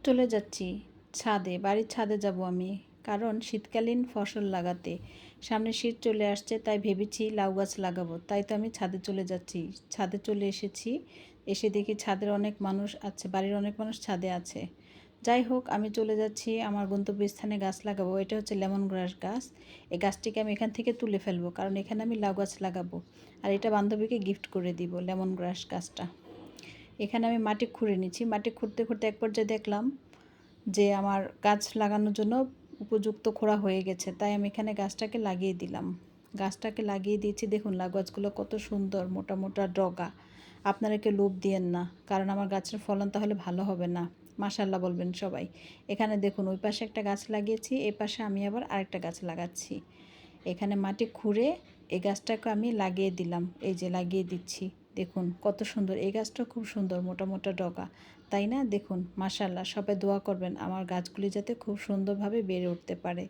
চলে যাচ্ছি ছাদে, বাড়ির ছাদে যাব আমি। কারণ শীতকালীন ফসল লাগাতে সামনে শীত চলে আসছে, তাই ভেবেছি লাউ গাছ লাগাবো। তাই তো আমি ছাদে চলে যাচ্ছি। ছাদে চলে এসেছি, এসে দেখি ছাদের অনেক মানুষ আছে, বাড়ির অনেক মানুষ ছাদে আছে। যাই হোক, আমি চলে যাচ্ছি আমার গন্তব্যস্থানে গাছ লাগাবো। এটা হচ্ছে লেমন গ্রাস গাছ। এই গাছটিকে আমি এখান থেকে তুলে ফেলবো, কারণ এখানে আমি লাউ গাছ লাগাবো। আর এটা বান্ধবীকে গিফট করে দিব, লেমন গ্রাস গাছটা। এখানে আমি মাটি খুঁড়ে নিচ্ছি। মাটি খুঁড়তে খুঁড়তে এক পর্যায়ে দেখলাম যে আমার গাছ লাগানোর জন্য উপযুক্ত খোঁড়া হয়ে গেছে, তাই আমি এখানে গাছটাকে লাগিয়ে দিলাম। গাছটাকে লাগিয়ে দিয়েছি। দেখুন লাউ গাছগুলো কত সুন্দর, মোটা মোটা ডগা। আপনারা কেউ লোভ দিয়েন না, কারণ আমার গাছের ফলন তাহলে ভালো হবে না। মাশাল্লাহ বলবেন সবাই। এখানে দেখুন ওই পাশে একটা গাছ লাগিয়েছি, এই পাশে আমি আবার আরেকটা গাছ লাগাচ্ছি। এখানে মাটি খুঁড়ে এই গাছটাকে আমি লাগিয়ে দিলাম, এই যে লাগিয়ে দিচ্ছি। দেখুন কত সুন্দর, এই গাছটা খুব সুন্দর, মোটা মোটা ডগা, তাই না? দেখুন মাশাল্লাহ, সবাই দোয়া করবেন আমার গাছগুলি যাতে খুব সুন্দরভাবে বেড়ে উঠতে পারে।